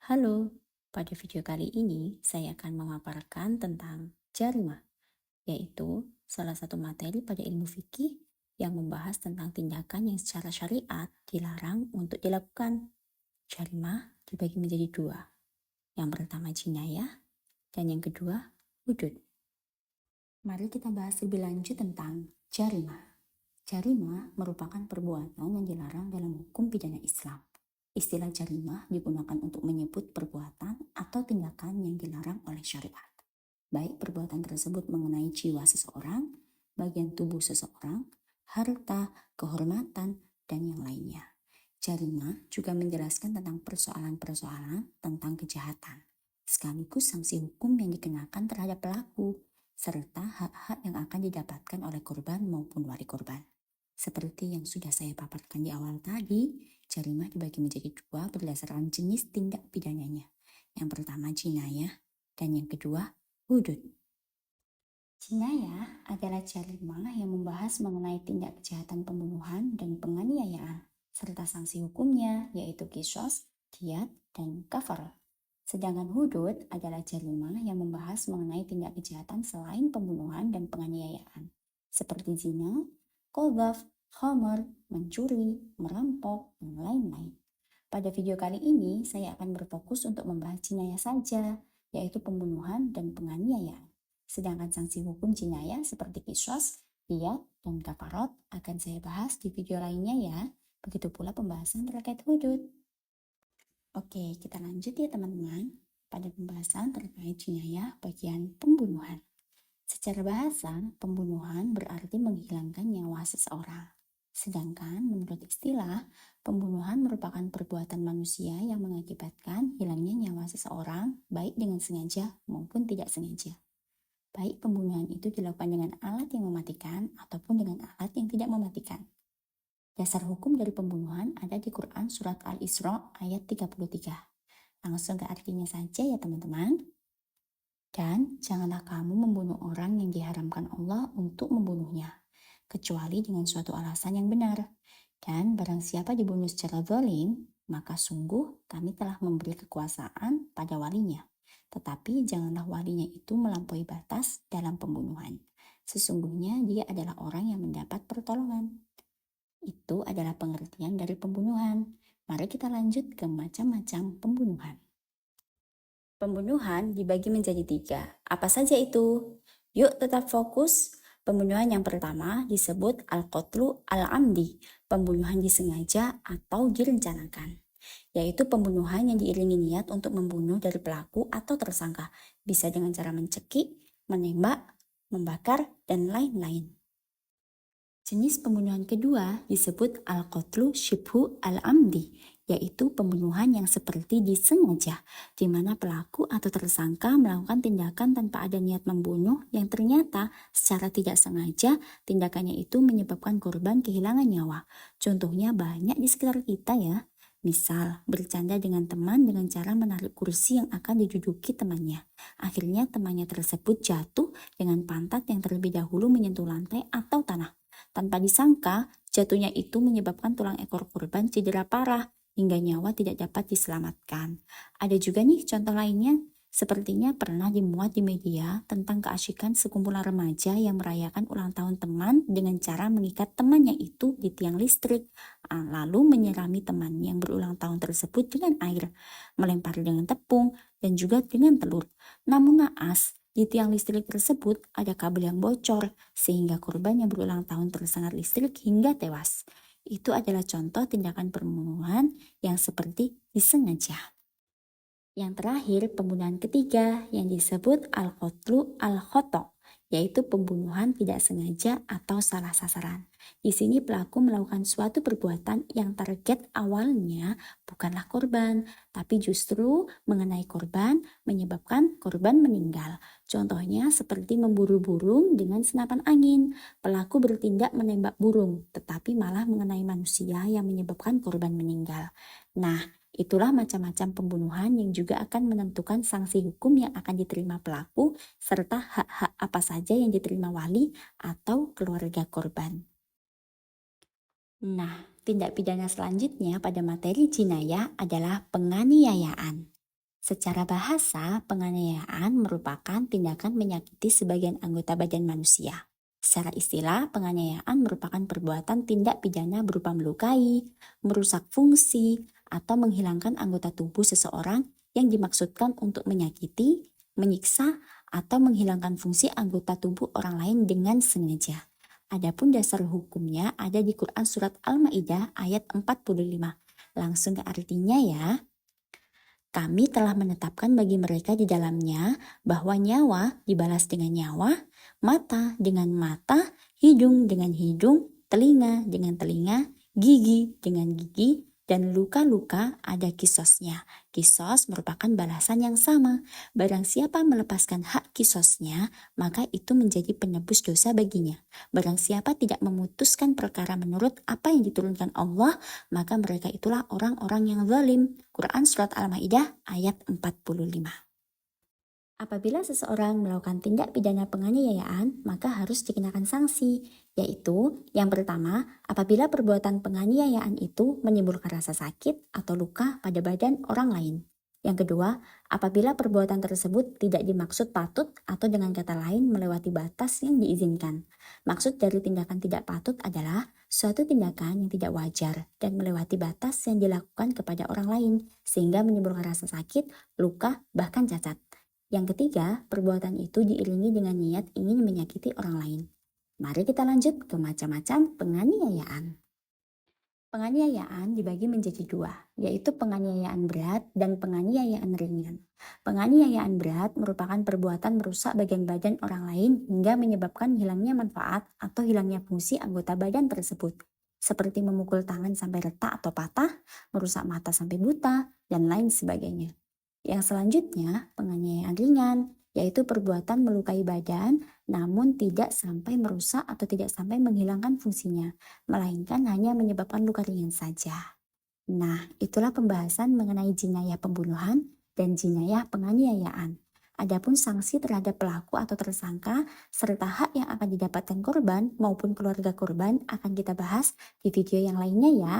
Halo, pada video kali ini saya akan memaparkan tentang jarimah, yaitu salah satu materi pada ilmu fikih yang membahas tentang tindakan yang secara syariat dilarang untuk dilakukan. Jarimah dibagi menjadi dua, yang pertama jinayah dan yang kedua hudud. Mari kita bahas lebih lanjut tentang jarimah. Jarimah merupakan perbuatan yang dilarang dalam hukum pidana Islam. Istilah jarimah digunakan untuk menyebut perbuatan atau tindakan yang dilarang oleh syariat. Baik perbuatan tersebut mengenai jiwa seseorang, bagian tubuh seseorang, harta, kehormatan, dan yang lainnya. Jarimah juga menjelaskan tentang persoalan-persoalan tentang kejahatan, sekaligus sanksi hukum yang dikenakan terhadap pelaku, serta hak-hak yang akan didapatkan oleh korban maupun wali korban. Seperti yang sudah saya paparkan di awal tadi, jarimah dibagi menjadi dua berdasarkan jenis tindak pidananya. Yang pertama jinayah dan yang kedua hudud. Jinayah adalah jarimah yang membahas mengenai tindak kejahatan pembunuhan dan penganiayaan, serta sanksi hukumnya yaitu qisas, diyat, dan kafarat. Sedangkan hudud adalah jarimah yang membahas mengenai tindak kejahatan selain pembunuhan dan penganiayaan, seperti zina, qadzaf, khamar, mencuri, merampok, dan lain-lain. Pada video kali ini, saya akan berfokus untuk membahas jinayah saja, yaitu pembunuhan dan penganiayaan. Sedangkan sanksi hukum jinayah seperti qisas, diyat, dan kafarat akan saya bahas di video lainnya ya. Begitu pula pembahasan terkait hudud. Oke, kita lanjut ya teman-teman pada pembahasan terkait jinayah bagian pembunuhan. Secara bahasa, pembunuhan berarti menghilangkan nyawa seseorang. Sedangkan menurut istilah, pembunuhan merupakan perbuatan manusia yang mengakibatkan hilangnya nyawa seseorang baik dengan sengaja maupun tidak sengaja. Baik pembunuhan itu dilakukan dengan alat yang mematikan ataupun dengan alat yang tidak mematikan. Dasar hukum dari pembunuhan ada di Quran Surat Al-Isra ayat 33. Langsung ke artinya saja ya teman-teman. Dan janganlah kamu membunuh orang yang diharamkan Allah untuk membunuhnya, kecuali dengan suatu alasan yang benar. Dan barang siapa dibunuh secara zalim, maka sungguh kami telah memberi kekuasaan pada walinya. Tetapi janganlah walinya itu melampaui batas dalam pembunuhan. Sesungguhnya dia adalah orang yang mendapat pertolongan. Itu adalah pengertian dari pembunuhan. Mari kita lanjut ke macam-macam pembunuhan. Pembunuhan dibagi menjadi tiga. Apa saja itu? Yuk tetap fokus. Pembunuhan yang pertama disebut al-qatlu al-amdi, pembunuhan disengaja atau direncanakan. Yaitu pembunuhan yang diiringi niat untuk membunuh dari pelaku atau tersangka. Bisa dengan cara mencekik, menembak, membakar, dan lain-lain. Jenis pembunuhan kedua disebut al-qatlu syibhu al-amdi, yaitu pembunuhan yang seperti disengaja, di mana pelaku atau tersangka melakukan tindakan tanpa ada niat membunuh yang ternyata secara tidak sengaja tindakannya itu menyebabkan korban kehilangan nyawa. Contohnya banyak di sekitar kita ya. Misal, bercanda dengan teman dengan cara menarik kursi yang akan diduduki temannya. Akhirnya temannya tersebut jatuh dengan pantat yang terlebih dahulu menyentuh lantai atau tanah. Tanpa disangka, jatuhnya itu menyebabkan tulang ekor korban cedera parah hingga nyawa tidak dapat diselamatkan. Ada juga nih contoh lainnya, sepertinya pernah dimuat di media tentang keasyikan sekumpulan remaja yang merayakan ulang tahun teman dengan cara mengikat temannya itu di tiang listrik, lalu menyirami teman yang berulang tahun tersebut dengan air, melempar dengan tepung, dan juga dengan telur. Namun naas, di tiang listrik tersebut ada kabel yang bocor sehingga korban yang berulang tahun tersengat listrik hingga tewas. Itu adalah contoh tindakan pembunuhan yang seperti disengaja. Yang terakhir, pembunuhan ketiga yang disebut al-qatlu al-khata', yaitu pembunuhan tidak sengaja atau salah sasaran. Di sini pelaku melakukan suatu perbuatan yang target awalnya bukanlah korban, tapi justru mengenai korban menyebabkan korban meninggal. Contohnya seperti memburu burung dengan senapan angin. Pelaku bertindak menembak burung, tetapi malah mengenai manusia yang menyebabkan korban meninggal. Nah, itulah macam-macam pembunuhan yang juga akan menentukan sanksi hukum yang akan diterima pelaku serta hak-hak apa saja yang diterima wali atau keluarga korban. Nah, tindak pidana selanjutnya pada materi jinayah adalah penganiayaan. Secara bahasa, penganiayaan merupakan tindakan menyakiti sebagian anggota badan manusia. Secara istilah, penganiayaan merupakan perbuatan tindak pidana berupa melukai, merusak fungsi, atau menghilangkan anggota tubuh seseorang yang dimaksudkan untuk menyakiti, menyiksa, atau menghilangkan fungsi anggota tubuh orang lain dengan sengaja. Adapun dasar hukumnya ada di Quran Surat Al-Ma'idah ayat 45. Langsung ke artinya ya. Kami telah menetapkan bagi mereka di dalamnya bahwa nyawa dibalas dengan nyawa, mata dengan mata, hidung dengan hidung, telinga dengan telinga, gigi dengan gigi, dan luka-luka ada kisosnya. Kisos merupakan balasan yang sama. Barang siapa melepaskan hak kisosnya, maka itu menjadi penebus dosa baginya. Barang siapa tidak memutuskan perkara menurut apa yang diturunkan Allah, maka mereka itulah orang-orang yang zalim. Quran Surat Al-Ma'idah ayat 45. Apabila seseorang melakukan tindak pidana penganiayaan, maka harus dikenakan sanksi, yaitu yang pertama, apabila perbuatan penganiayaan itu menimbulkan rasa sakit atau luka pada badan orang lain. Yang kedua, apabila perbuatan tersebut tidak dimaksud patut atau dengan kata lain melewati batas yang diizinkan. Maksud dari tindakan tidak patut adalah suatu tindakan yang tidak wajar dan melewati batas yang dilakukan kepada orang lain, sehingga menimbulkan rasa sakit, luka, bahkan cacat. Yang ketiga, perbuatan itu diiringi dengan niat ingin menyakiti orang lain. Mari kita lanjut ke macam-macam penganiayaan. Penganiayaan dibagi menjadi dua, yaitu penganiayaan berat dan penganiayaan ringan. Penganiayaan berat merupakan perbuatan merusak bagian badan orang lain hingga menyebabkan hilangnya manfaat atau hilangnya fungsi anggota badan tersebut, seperti memukul tangan sampai retak atau patah, merusak mata sampai buta, dan lain sebagainya. Yang selanjutnya, penganiayaan ringan, yaitu perbuatan melukai badan namun tidak sampai merusak atau tidak sampai menghilangkan fungsinya, melainkan hanya menyebabkan luka ringan saja. Nah, itulah pembahasan mengenai jinayah pembunuhan dan jinayah penganiayaan. Adapun sanksi terhadap pelaku atau tersangka serta hak yang akan didapatkan korban maupun keluarga korban akan kita bahas di video yang lainnya ya.